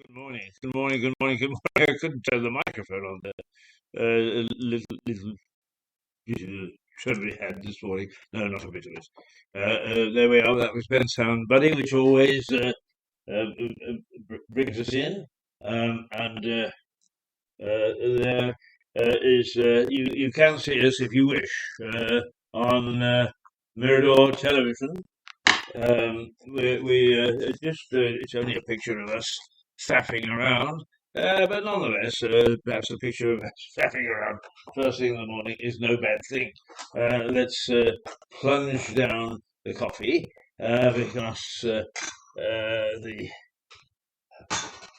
Good morning. Good morning. Good morning. Good morning. I couldn't turn the microphone on there. Little bit of trouble we had this morning. No, not a bit of it. There we are. That was Ben Sound Buddy, which always brings us in. And there is you can see us if you wish on Mirador Television. It's only a picture of us faffing around, but nonetheless, perhaps a picture of us faffing around first thing in the morning is no bad thing. Let's plunge down the coffee because the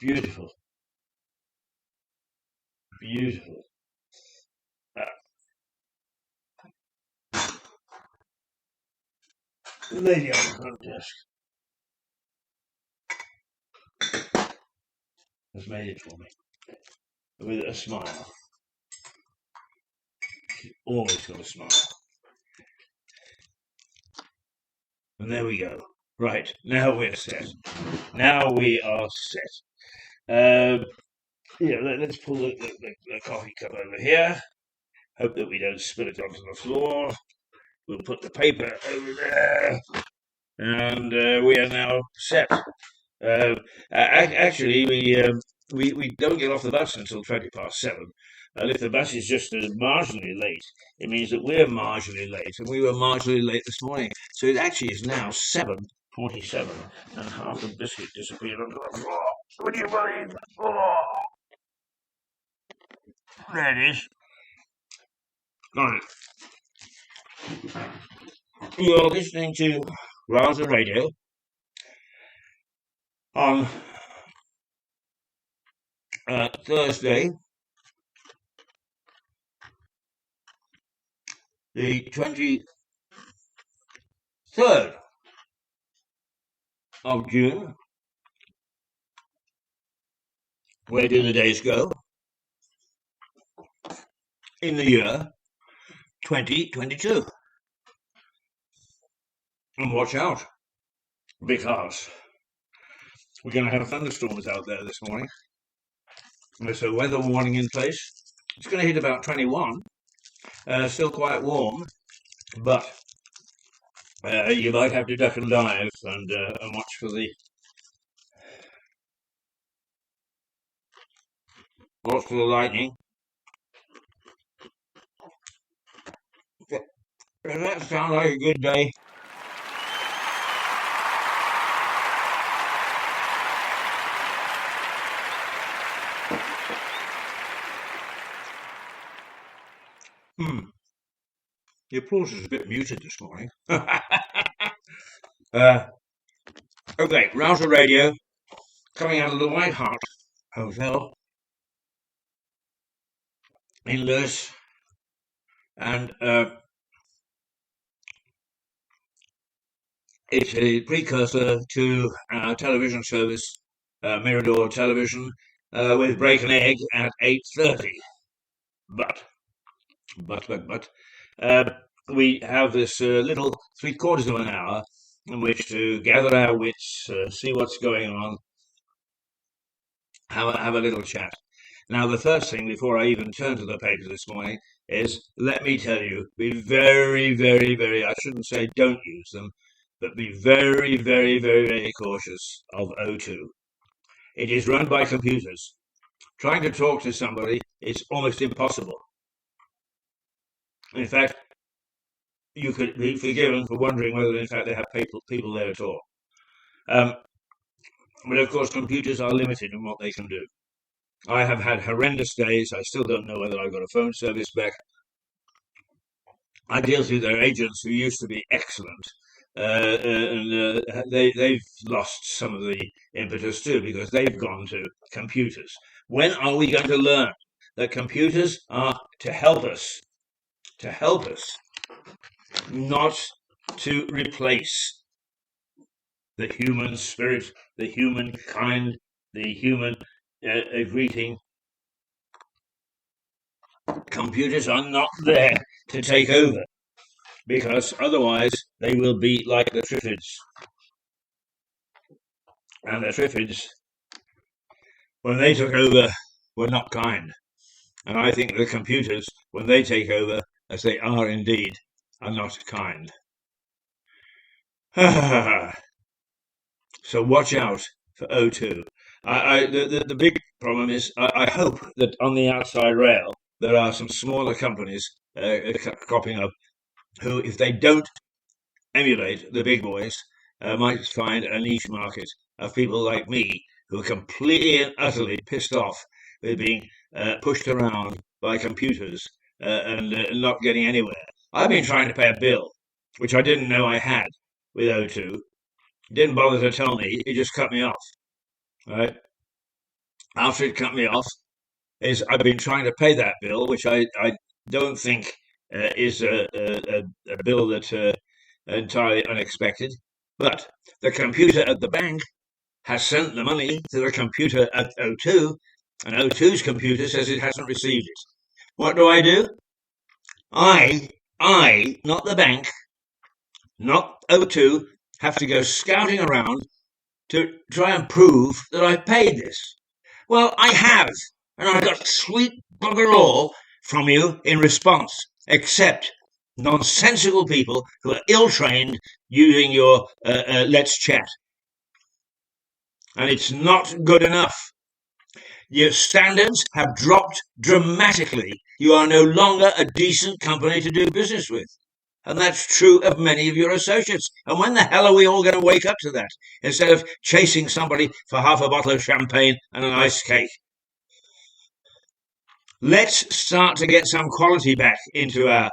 beautiful, beautiful uh, lady on the front desk has made it for me with a smile. She's always got a smile. And there we go. Right, now we're set. Now we are set. Let's pull the coffee cup over here. Hope that we don't spill it onto the floor. We'll put the paper over there. And we are now set. Actually, we don't get off the bus until 7:20. And if the bus is just marginally late, it means that we're marginally late, and we were marginally late this morning. So it actually is now 7:47, and half the biscuit disappeared onto the floor. Would you believe? Oh, there it is. Got it. You're listening to Rouser Radio on Thursday, the 23rd of June. Where do the days go? In the year 2022. And watch out, because we're going to have thunderstorms out there this morning. There's a weather warning in place. It's going to hit about 21. Still quite warm, but you might have to duck and dive and watch for the lightning. Does that sound like a good day? The applause is a bit muted this morning. Okay, Rouser Radio, coming out of the White Hart Hotel in Lewis, and it's a precursor to our television service, Mirador Television, with Break and Egg at 8:30. But we have this little 3/4 of an hour in which to gather our wits, see what's going on, have a little chat. Now, the first thing before I even turn to the paper this morning is, let me tell you, be very, very, very, I shouldn't say don't use them, but be very, very, very, very cautious of O2. It is run by computers. Trying to talk to somebody is almost impossible. In fact, you could be forgiven for wondering whether, in fact, they have people there at all. But of course, computers are limited in what they can do. I have had horrendous days. I still don't know whether I've got a phone service back. I deal with their agents who used to be excellent, and they've lost some of the impetus too because they've gone to computers. When are we going to learn that computers are to help us, not to replace the human spirit, the human kind, the human greeting? Computers are not there to take over, because otherwise they will be like the Triffids. And the Triffids when they took over, were not kind. And I think the computers, when they take over, as they are indeed, are not kind. So watch out for O2. The big problem is, I hope that on the outside rail, there are some smaller companies cropping up who, if they don't emulate the big boys, might find a niche market of people like me who are completely and utterly pissed off with being pushed around by computers and not getting anywhere. I've been trying to pay a bill, which I didn't know I had with O2. Didn't bother to tell me, it just cut me off. Right? After it cut me off, is I've been trying to pay that bill, which I don't think is a bill that entirely unexpected. But the computer at the bank has sent the money to the computer at O2, and O2's computer says it hasn't received it. What do? Not the bank, not O2, have to go scouting around to try and prove that I've paid this. Well, I have, and I got sweet bugger all from you in response, except nonsensical people who are ill-trained using your Let's Chat. And it's not good enough. Your standards have dropped dramatically. You are no longer a decent company to do business with. And that's true of many of your associates. And when the hell are we all going to wake up to that, instead of chasing somebody for half a bottle of champagne and an iced cake? Let's start to get some quality back into our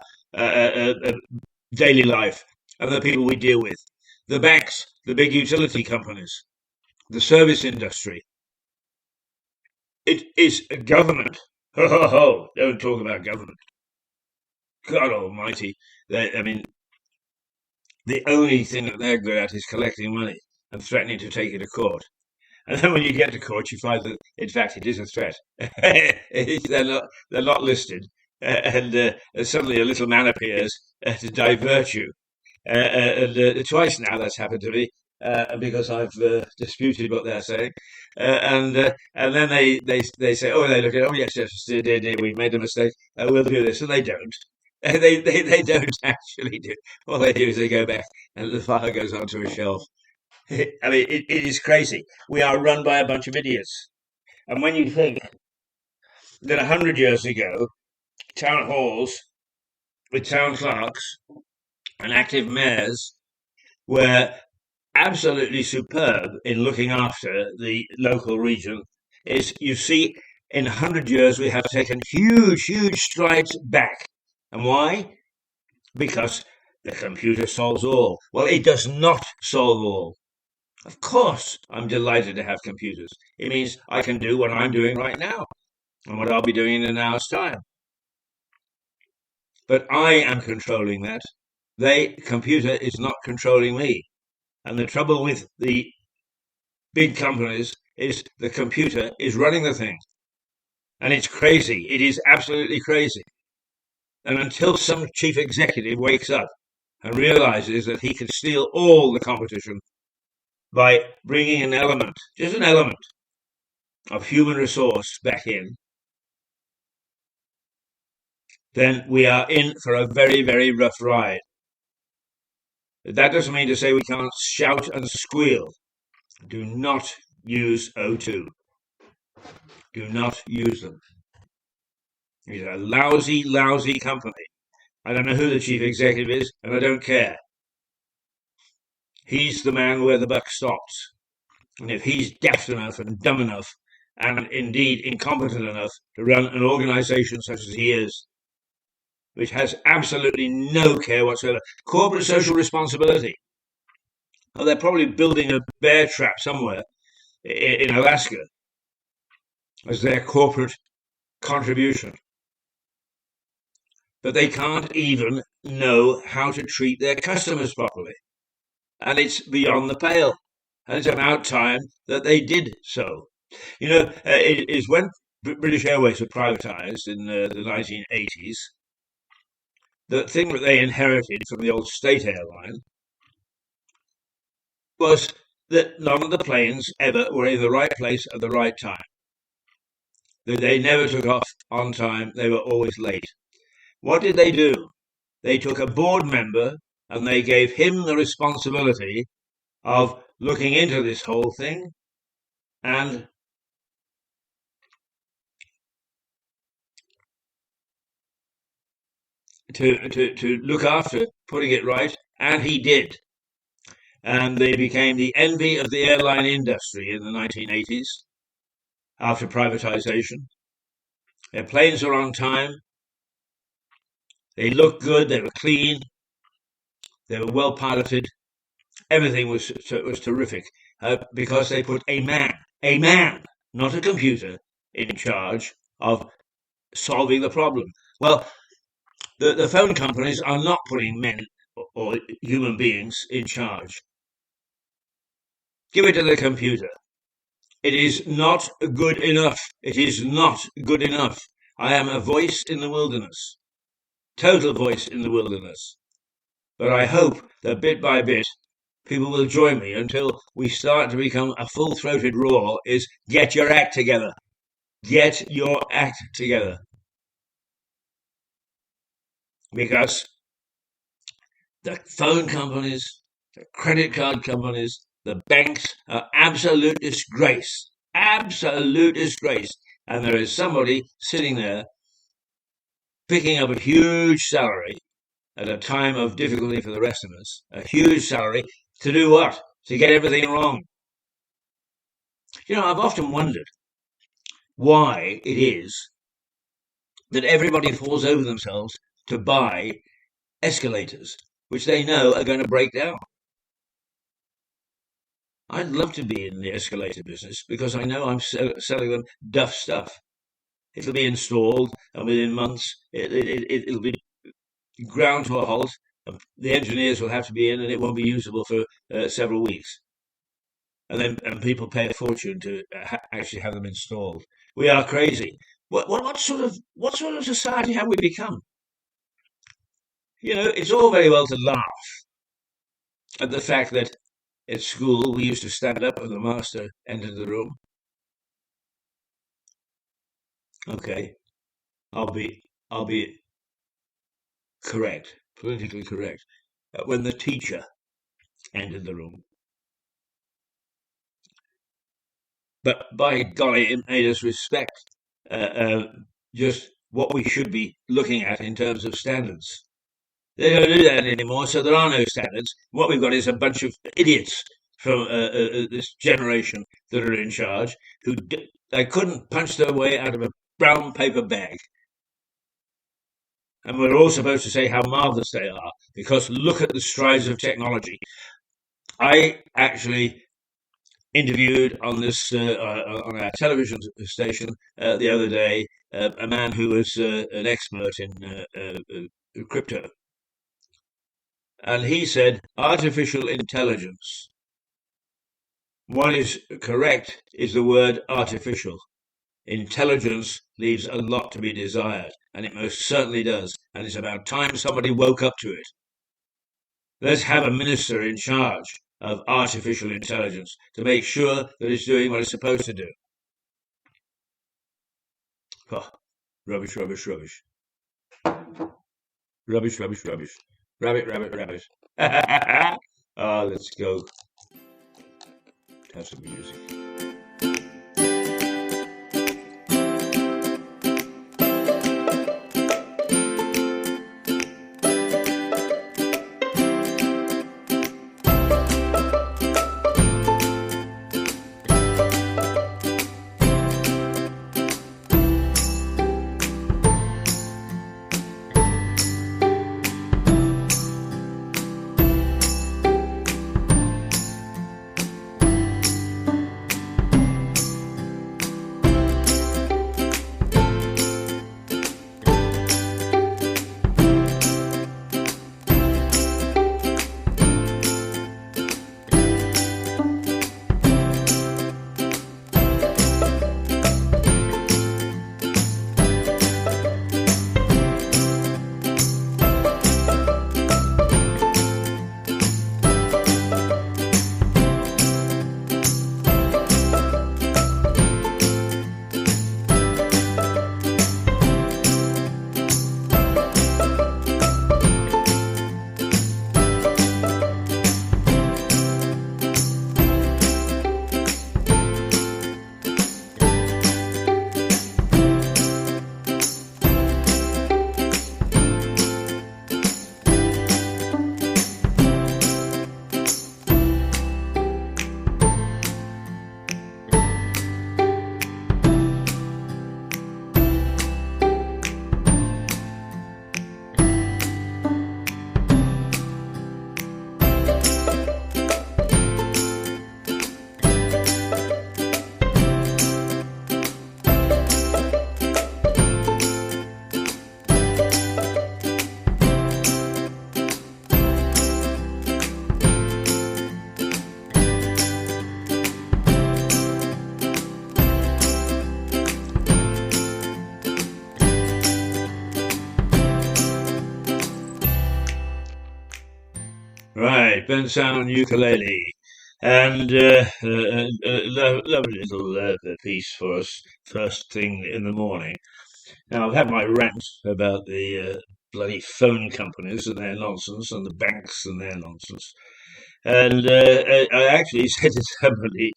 daily life and the people we deal with. The banks, the big utility companies, the service industry. It is a government. Ho, ho, ho. Don't talk about government. God almighty. The only thing that they're good at is collecting money and threatening to take it to court. And then when you get to court, you find that, in fact, it is a threat. They're not listed. And suddenly a little man appears to divert you. Twice now that's happened to me. Because I've disputed what they're saying, and then they say, oh, they look at, oh yes, we made a mistake, we'll do this, and they don't. They don't actually do. All they do is they go back, and the file goes onto a shelf. It is crazy. We are run by a bunch of idiots, and when you think that 100 years ago, town halls with town clerks and active mayors were absolutely superb in looking after the local region, is, you see, in 100 years we have taken huge strides back. And why? Because the computer solves all. Well, it does not solve all. Of course I'm delighted to have computers. It means I can do what I'm doing right now and what I'll be doing in an hour's time. But I am controlling that. The computer is not controlling me. And the trouble with the big companies is the computer is running the thing. And it's crazy. It is absolutely crazy. And until some chief executive wakes up and realizes that he can steal all the competition by bringing an element, just an element, of human resource back in, then we are in for a very, very rough ride. That doesn't mean to say we can't shout and squeal. Do not use O2. Do not use them. He's a lousy company. I don't know who the chief executive is, and I don't care. He's the man where the buck stops. And if he's daft enough and dumb enough, and indeed incompetent enough to run an organization such as he is, which has absolutely no care whatsoever, corporate social responsibility. Oh, they're probably building a bear trap somewhere in Alaska as their corporate contribution. But they can't even know how to treat their customers properly. And it's beyond the pale. And it's about time that they did so. You know, it is when British Airways were privatized in the 1980s, the thing that they inherited from the old state airline was that none of the planes ever were in the right place at the right time. They never took off on time. They were always late. What did they do? They took a board member and they gave him the responsibility of looking into this whole thing and to look after putting it right, and he did. And they became the envy of the airline industry in the 1980s after privatization. Their planes were on time. They looked good. They were clean. They were well piloted. Everything was terrific because they put a man, not a computer, in charge of solving the problem. Well, the phone companies are not putting men or human beings in charge. Give it to the computer. It is not good enough. It is not good enough. I am a voice in the wilderness, total voice in the wilderness. But I hope that bit by bit, people will join me until we start to become a full-throated roar is get your act together. Get your act together. Because the phone companies, the credit card companies, the banks are absolute disgrace. Absolute disgrace. And there is somebody sitting there picking up a huge salary at a time of difficulty for the rest of us, a huge salary, to do what? To get everything wrong. I've often wondered why it is that everybody falls over themselves to buy escalators, which they know are going to break down. I'd love to be in the escalator business because I know I'm selling them duff stuff. It'll be installed, and within months it'll be ground to a halt. The engineers will have to be in, and it won't be usable for several weeks. And people pay a fortune to actually have them installed. We are crazy. What sort of society have we become? It's all very well to laugh at the fact that at school we used to stand up when the master entered the room. Okay, I'll be correct, politically correct. When the teacher entered the room. But by golly, it made us respect just what we should be looking at in terms of standards. They don't do that anymore, so there are no standards. What we've got is a bunch of idiots from this generation that are in charge who they couldn't punch their way out of a brown paper bag. And we're all supposed to say how marvelous they are because look at the strides of technology. I actually interviewed on this on our television station the other day a man who was an expert in crypto. And he said, artificial intelligence. What is correct is the word artificial. Intelligence leaves a lot to be desired, and it most certainly does. And it's about time somebody woke up to it. Let's have a minister in charge of artificial intelligence to make sure that it's doing what it's supposed to do. Oh, rubbish, rubbish, rubbish. Rubbish, rubbish, rubbish. Rabbit, rabbit, rabbit. Let's go. Have some music. Right, bent sound ukulele. And lovely little piece for us first thing in the morning. Now, I've had my rant about the bloody phone companies and their nonsense and the banks and their nonsense. And I actually said to somebody,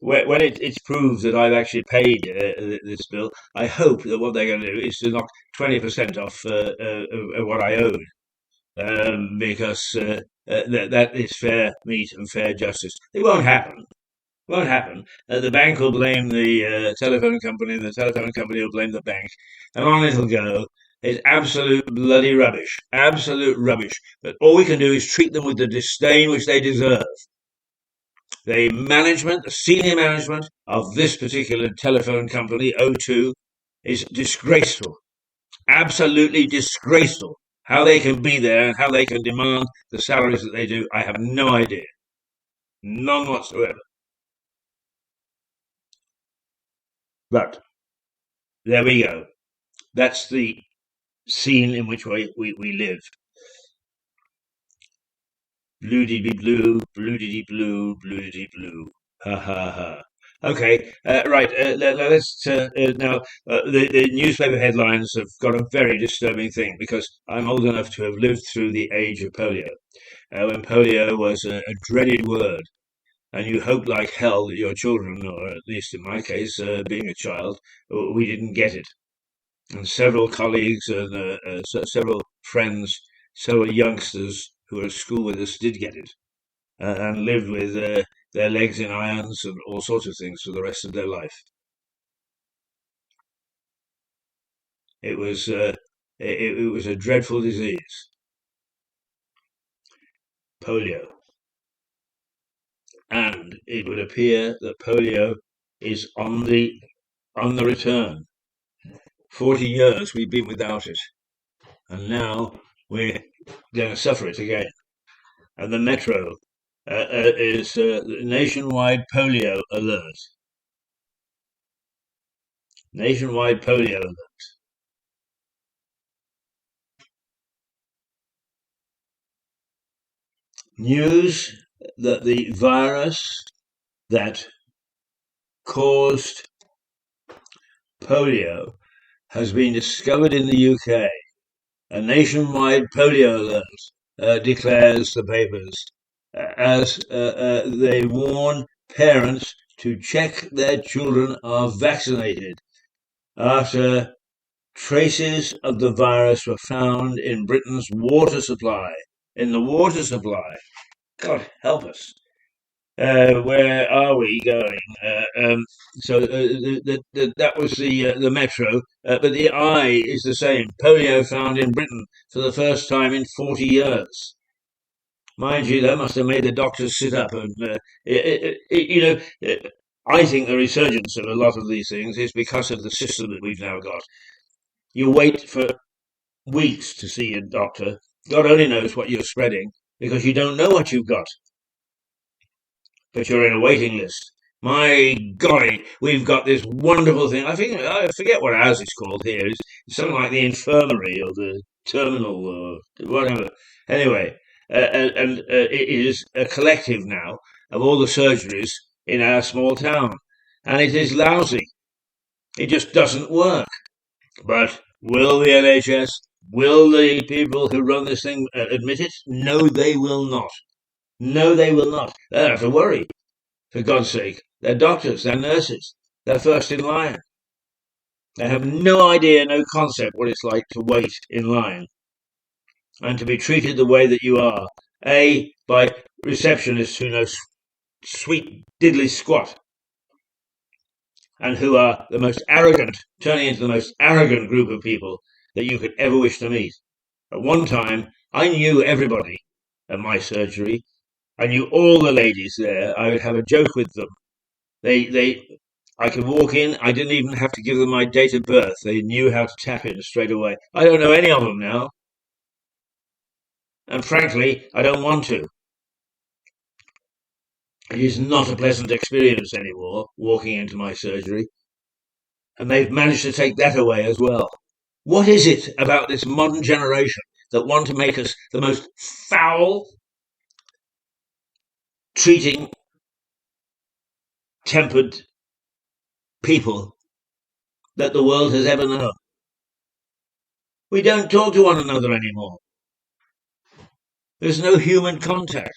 when it's proved that I've actually paid this bill, I hope that what they're going to do is to knock 20% off of what I owed, because that is fair meat and fair justice. It won't happen. Won't happen. The bank will blame the telephone company, and the telephone company will blame the bank, and on it'll go. It's absolute bloody rubbish. Absolute rubbish. But all we can do is treat them with the disdain which they deserve. The senior management of this particular telephone company, O2, is disgraceful. Absolutely disgraceful. How they can be there and how they can demand the salaries that they do, I have no idea. None whatsoever. But there we go. That's the scene in which we live. Blue dee blue, blue dee blue, blue dee blue. Ha ha ha. Okay, right. Let's now. The newspaper headlines have got a very disturbing thing because I'm old enough to have lived through the age of polio, when polio was a dreaded word, and you hoped like hell that your children, or at least in my case, being a child, we didn't get it. And several colleagues and several friends, several youngsters who were at school with us did get it, and lived with their legs in irons and all sorts of things for the rest of their life. It was it was a dreadful disease, polio, and it would appear that polio is on the return. 40 years we've been without it, and now we're going to suffer it again. And the Metro is nationwide polio alert. Nationwide polio alert. News that the virus that caused polio has been discovered in the UK. A nationwide polio alert, declares the papers, as they warn parents to check their children are vaccinated after traces of the virus were found in Britain's water supply. In the water supply. God help us. Where are we going? So that was the Metro, but the I is the same. Polio found in Britain for the first time in 40 years. Mind you, that must have made the doctors sit up. And I think the resurgence of a lot of these things is because of the system that we've now got. You wait for weeks to see a doctor. God only knows what you're spreading because you don't know what you've got. But you're in a waiting list. My golly, we've got this wonderful thing. I forget what ours is called here. It's something like the infirmary or the terminal or whatever. Anyway, and it is a collective now of all the surgeries in our small town, and it is lousy. It just doesn't work. But will the NHS, will the people who run this thing admit it? No, they will not. No, they will not. They don't have to worry, for God's sake. They're doctors, they're nurses, they're first in line. They have no idea, no concept what it's like to wait in line and to be treated the way that you are. By receptionists who know sweet diddly squat and who are the most arrogant, turning into the most arrogant group of people that you could ever wish to meet. At one time, I knew everybody at my surgery. I knew all the ladies there. I would have a joke with them. I could walk in. I didn't even have to give them my date of birth. They knew how to tap in straight away. I don't know any of them now. And frankly, I don't want to. It is not a pleasant experience anymore, walking into my surgery. And they've managed to take that away as well. What is it about this modern generation that want to make us the most foul, treating tempered people that the world has ever known. We don't talk to one another anymore. There's no human contact.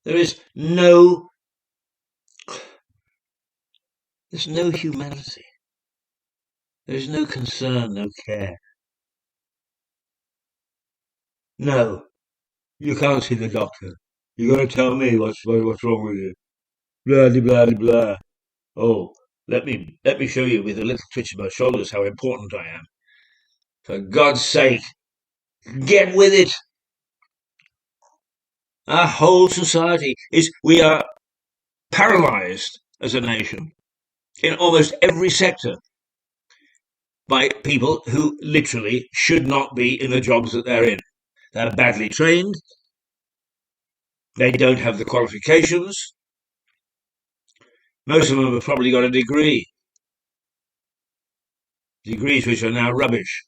There's no humanity. There's no concern, no care. No, you can't see the doctor. You're going to tell me what's wrong with you. Blah, blah, blah, blah. Oh, let me show you with a little twitch of my shoulders how important I am. For God's sake, get with it. Our whole society we are paralyzed as a nation in almost every sector by people who literally should not be in the jobs that they're in. They're badly trained. They don't have the qualifications. Most of them have probably got a degree. Degrees which are now rubbish.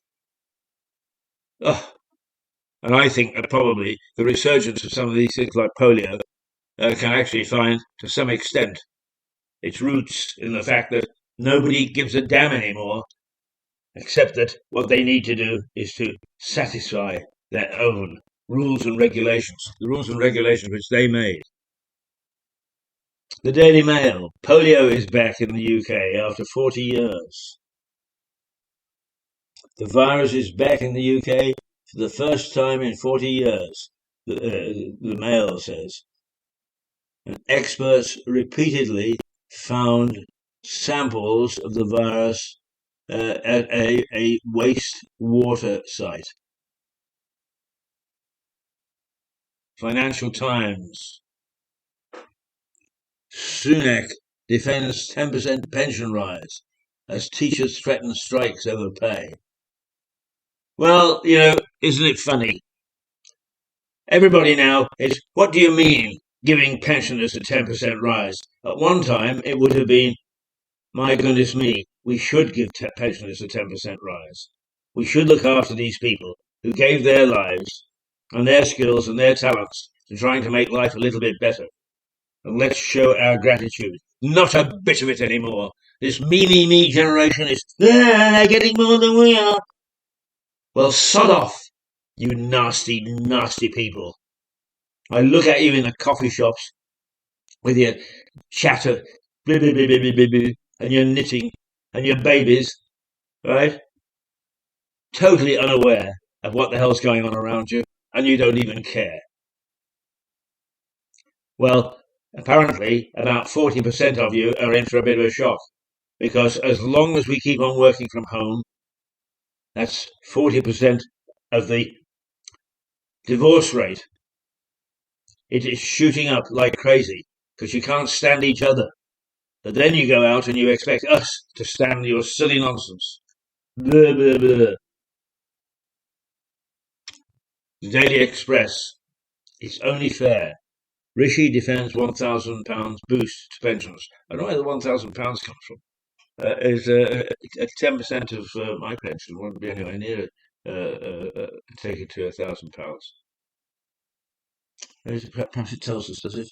Oh, and I think that probably the resurgence of some of these things like polio can actually find, to some extent, its roots in the fact that nobody gives a damn anymore, except that what they need to do is to satisfy their own rules and regulations, the rules and regulations which they made. The Daily Mail, polio is back in the UK after 40 years. The virus is back in the UK for the first time in 40 years, the Mail says. And experts repeatedly found samples of the virus at a wastewater site. Financial Times. Sunak defends 10% pension rise as teachers threaten strikes over pay. Well, isn't it funny? Everybody now is, what do you mean giving pensioners a 10% rise? At one time, it would have been, my goodness me, we should give pensioners a 10% rise. We should look after these people who gave their lives and their skills and their talents to trying to make life a little bit better. And let's show our gratitude. Not a bit of it anymore. This me generation is, they're getting more than we are. Well, sod off, you nasty, nasty people. I look at you in the coffee shops with your chatter, blah, blah, blah, blah, blah, blah, and your knitting and your babies, right? Totally unaware of what the hell's going on around you, and you don't even care. Well, apparently about 40% of you are in for a bit of a shock, because as long as we keep on working from home, that's 40% of the divorce rate. It is shooting up like crazy because you can't stand each other. But then you go out and you expect us to stand your silly nonsense. Blah, blah, blah. The Daily Express. It's only fair. Rishi defends £1,000 boost to pensions. I don't know where the £1,000 comes from. 10% of my pension wouldn't be anywhere near take it to £1,000. Perhaps it tells us, does it?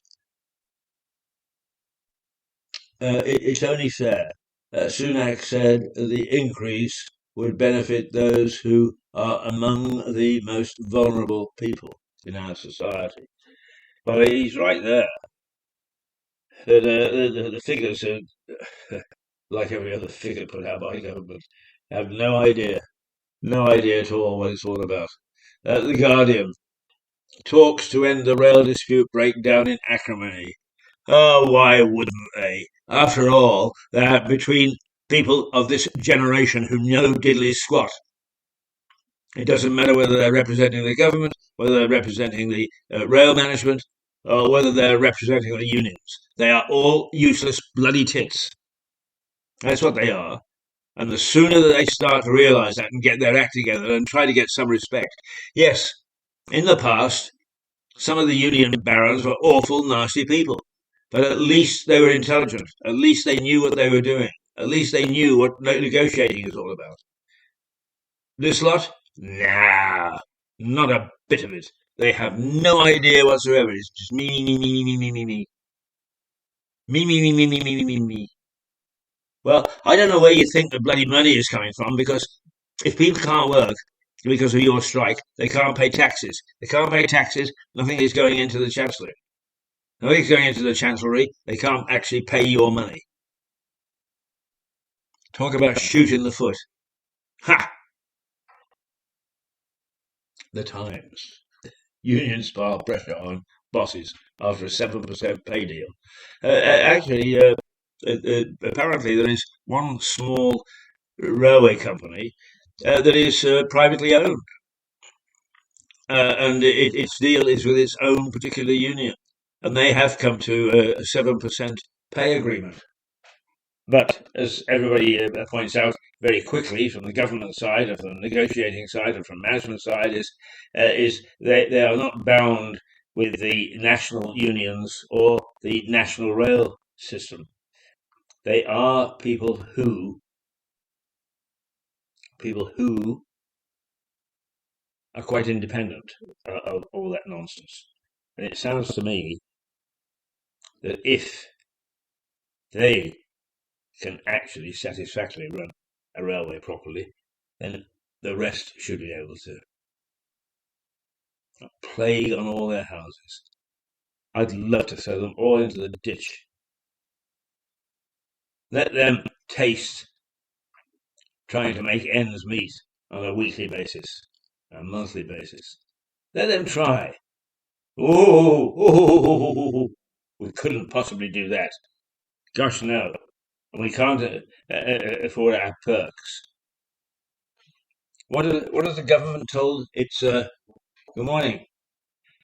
It's only fair. Sunak said the increase would benefit those who are among the most vulnerable people in our society. But he's right there. The figures are, like every other figure put out by government, have no idea at all what it's all about. The Guardian. Talks to end the rail dispute break down in acrimony. Oh, why wouldn't they? After all, they're between people of this generation who know diddly squat. It doesn't matter whether they're representing the government, whether they're representing the rail management, or whether they're representing the unions. They are all useless bloody tits. That's what they are. And the sooner that they start to realise that and get their act together and try to get some respect. Yes, in the past, some of the union barons were awful, nasty people. But at least they were intelligent. At least they knew what they were doing. At least they knew what negotiating is all about. This lot? Nah, not a bit of it. They have no idea whatsoever. It's just me, me, me, me, me, me, me, me. Me, me, me, me, me, me, me, me, me. Well, I don't know where you think the bloody money is coming from, because if people can't work because of your strike, they can't pay taxes. They can't pay taxes, nothing is going into the Chancellery. Nothing's going into the Chancellery. They can't actually pay your money. Talk about shoot in the foot. Ha! The Times. Unions pile pressure on bosses after a 7% pay deal. Apparently there is one small railway company that is privately owned, and its deal is with its own particular union, and they have come to a 7% pay agreement. But as everybody points out very quickly, from the government side, or from the negotiating side, or from management side, is they are not bound with the national unions or the national rail system. They are people who are quite independent of all that nonsense. And it sounds to me that if they can actually satisfactorily run a railway properly, then the rest should be able to. A plague on all their houses. I'd love to throw them all into the ditch. Let them taste trying to make ends meet on a weekly basis, a monthly basis. Let them try. Oh, we couldn't possibly do that. Gosh, no. We can't afford our perks. What has the government told its good morning?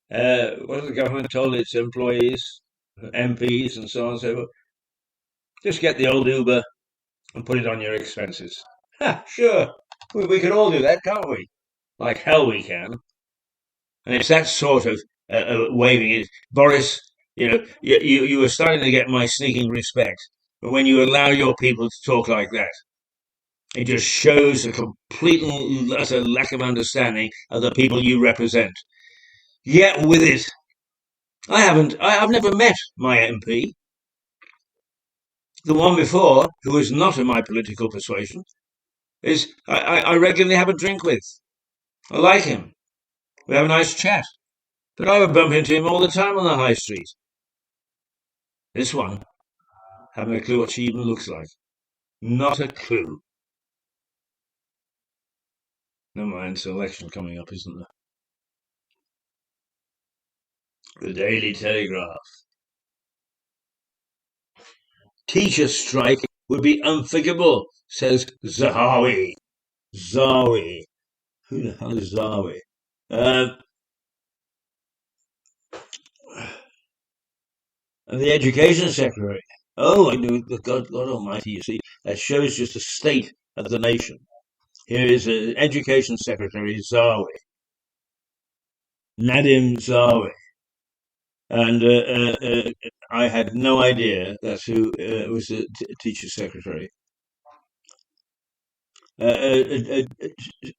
What has the government told its employees, MPs, and so on and so forth? Just get the old Uber and put it on your expenses. Ha, sure. We can all do that, can't we? Like hell we can. And it's that sort of waving it. Boris, you were starting to get my sneaking respect. But when you allow your people to talk like that, it just shows a complete and utter lack of understanding of the people you represent. Get with it. I've never met my MP. The one before, who was not of my political persuasion, I regularly have a drink with. I like him. We have a nice chat. But I would bump into him all the time on the high street. This one, haven't a clue what she even looks like. Not a clue. Never mind, it's an election coming up, isn't there? The Daily Telegraph. Teacher strike would be unthinkable, says Zahawi. Zawi. Who the hell is Zawi? And the Education Secretary. Oh, I knew, God Almighty, you see, that shows just the state of the nation. Here is Education Secretary Zawi. Nadim Zawi. And I had no idea that's who was the teacher secretary.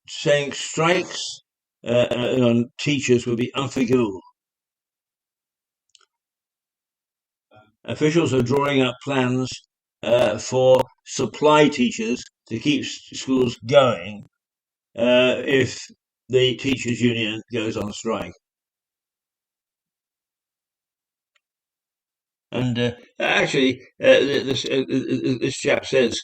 Saying strikes on teachers would be unforgivable. Officials are drawing up plans for supply teachers to keep schools going if the teachers' union goes on strike. And actually, this chap says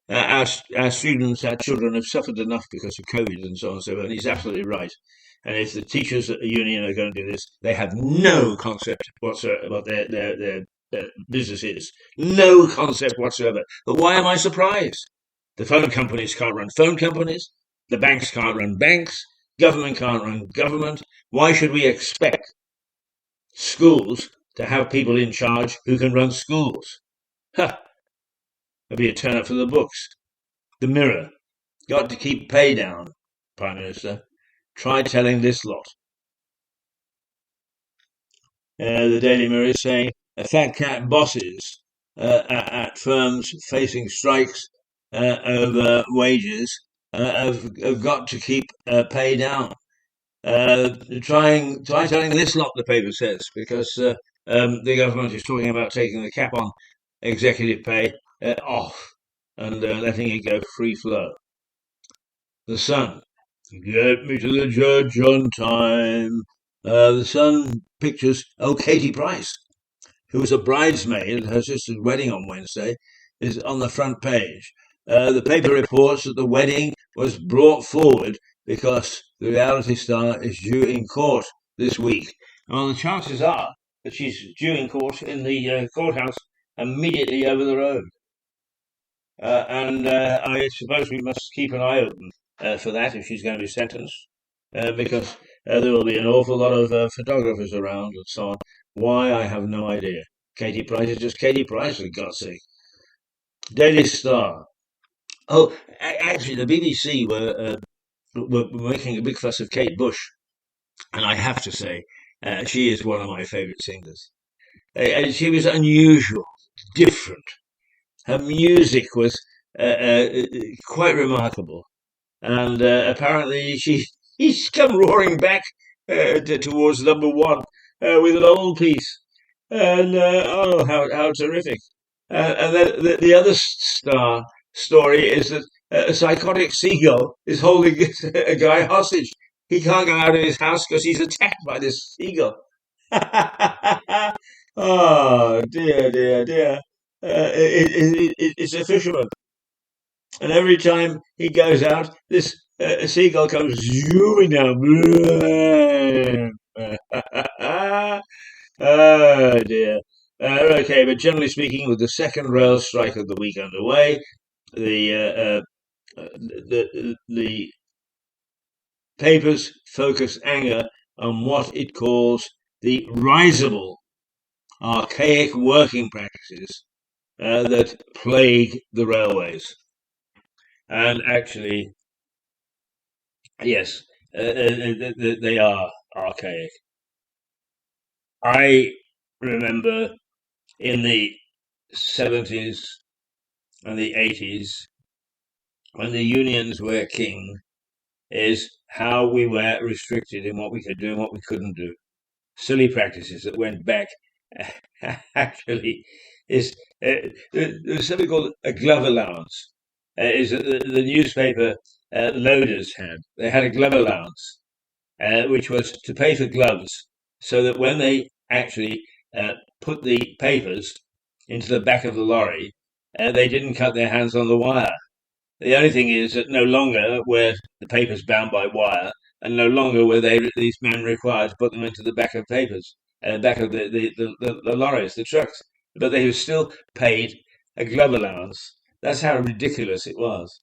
our students, our children have suffered enough because of COVID and so on and so on. And he's absolutely right. And if the teachers union are going to do this, they have no concept whatsoever what their business is. No concept whatsoever. But why am I surprised? The phone companies can't run phone companies. The banks can't run banks. Government can't run government. Why should we expect schools to have people in charge who can run schools? Ha! It'll be a turn up for the books. The Mirror. Got to keep pay down, Prime Minister. Try telling this lot. The Daily Mirror is saying fat cat bosses at firms facing strikes over wages have got to keep pay down. try telling this lot, the paper says, because the government is talking about taking the cap on executive pay off and letting it go free flow. The Sun. Get me to the judge on time. The Sun pictures, Katie Price, who was a bridesmaid at her sister's wedding on Wednesday, is on the front page. The paper reports that the wedding was brought forward because the reality star is due in court this week. Well, the chances are that she's due in court in the courthouse immediately over the road. And I suppose we must keep an eye open for that if she's going to be sentenced, because there will be an awful lot of photographers around and so on. Why, I have no idea. Katie Price is just Katie Price, for God's sake. Daily Star. Oh, actually, the BBC were making a big fuss of Kate Bush, and I have to say, she is one of my favourite singers. She was unusual, different. Her music was quite remarkable, and apparently she's come roaring back towards number one with an old piece, and oh, how terrific! And then the other star story is that a psychotic seagull is holding a guy hostage. He can't go out of his house because he's attacked by this seagull. Oh dear, dear, dear. It's a fisherman, and every time he goes out, this seagull comes zooming down. Oh dear. Okay, but generally speaking, with the second rail strike of the week underway, the papers focus anger on what it calls the risible, archaic working practices that plague the railways. And actually, yes, they are archaic. I remember in the 70s and the 80s, when the unions were king, is how we were restricted in what we could do and what we couldn't do. Silly practices that went back actually is there's something called a glove allowance. Is that the newspaper loaders had? They had a glove allowance, which was to pay for gloves, so that when they actually put the papers into the back of the lorry, they didn't cut their hands on the wire. The only thing is that no longer were the papers bound by wire, and no longer were these men required to put them into the back of papers, back of the lorries, the trucks. But they were still paid a glove allowance. That's how ridiculous it was.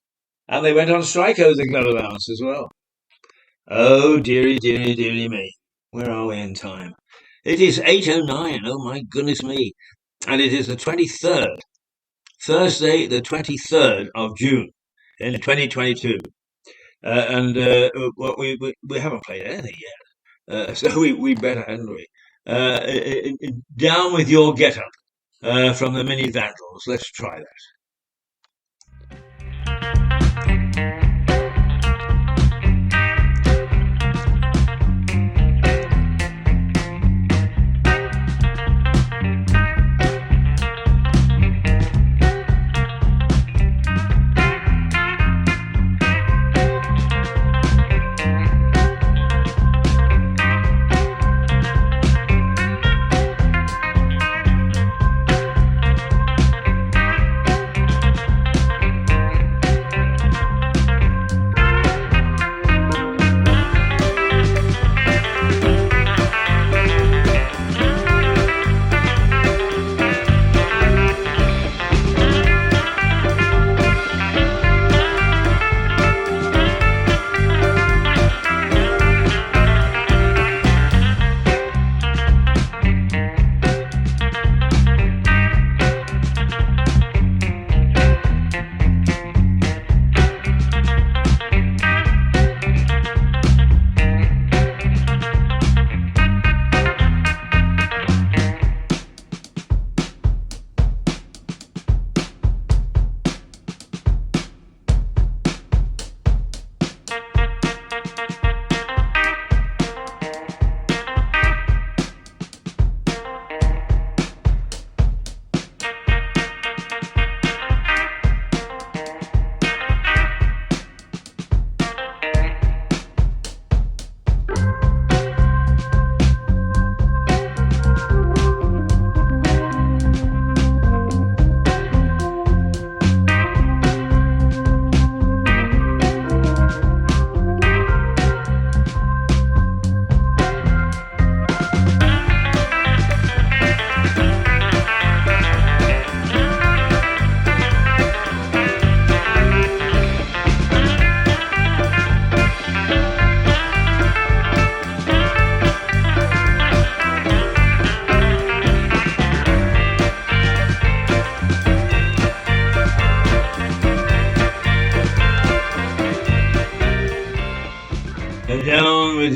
And they went on strike over the glove allowance as well. Oh, dearie, dearie, dearie me. Where are we in time? It is 8:09. Oh, my goodness me. And it is the 23rd, Thursday, the 23rd of June in 2022. And we haven't played anything yet. So we better, hadn't we? Down with your get-up from the Mini Vandals. Let's try that.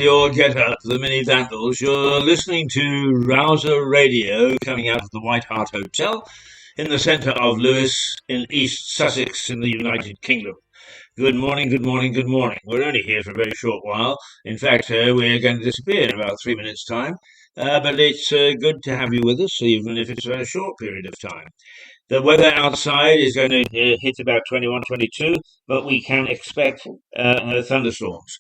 with your Get Up, the Mini Vandals. You're listening to Rouser Radio coming out of the White Hart Hotel in the centre of Lewes in East Sussex in the United Kingdom. Good morning, good morning, good morning. We're only here for a very short while. In fact, we're going to disappear in about 3 minutes' time. But it's good to have you with us, even if it's a short period of time. The weather outside is going to hit about 21, 22, but we can expect thunderstorms.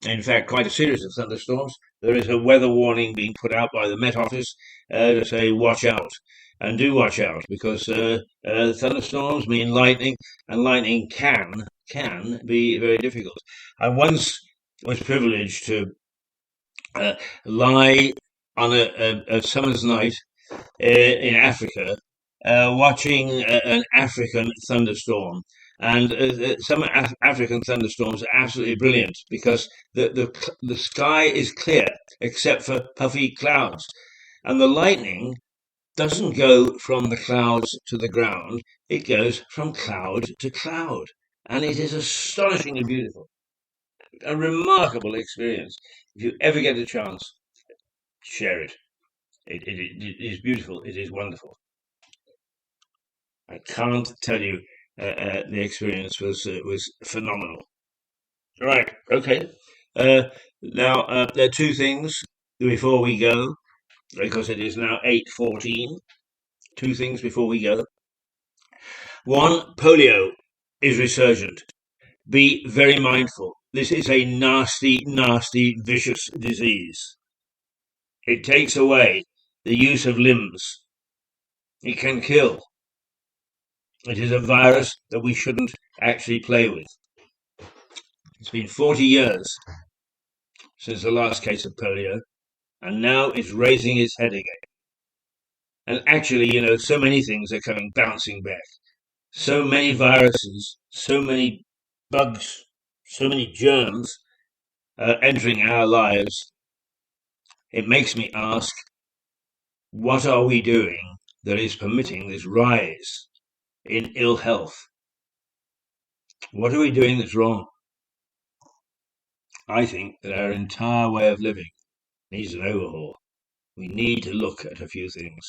In fact, quite a series of thunderstorms. There is a weather warning being put out by the Met Office to say watch out. And do watch out, because thunderstorms mean lightning, and lightning can be very difficult. I once was privileged to lie on a summer's night in Africa, watching an African thunderstorm. And some African thunderstorms are absolutely brilliant because the sky is clear except for puffy clouds. And the lightning doesn't go from the clouds to the ground, it goes from cloud to cloud. And it is astonishingly beautiful. A remarkable experience. If you ever get a chance, share it. It is beautiful. It is wonderful. I can't tell you. The experience was phenomenal. Right. Okay. Now there are two things before we go, because it is now 8:14. Two things before we go. One, polio is resurgent. Be very mindful. This is a nasty, nasty, vicious disease. It takes away the use of limbs. It can kill. It is a virus that we shouldn't actually play with. It's been 40 years since the last case of polio, and now it's raising its head again. And actually, so many things are coming bouncing back. So many viruses, so many bugs, so many germs entering our lives. It makes me ask, what are we doing that is permitting this rise in ill health? What are we doing that's wrong? I think that our entire way of living needs an overhaul. We need to look at a few things.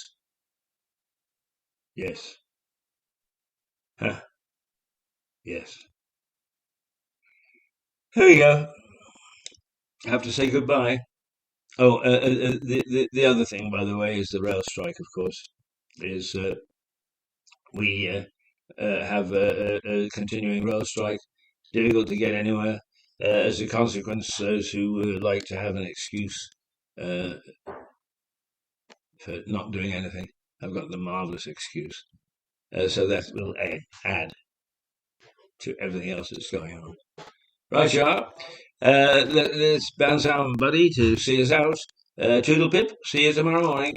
Yes. Huh. Yes. There we go. I have to say goodbye. Oh, the other thing, by the way, is the rail strike, of course. Is we have a continuing rail strike, difficult to get anywhere. As a consequence, those who like to have an excuse for not doing anything have got the marvellous excuse. So that will add to everything else that's going on. Right, y'all. Let's bounce out, buddy, to see us out. Toodle pip. See you tomorrow morning.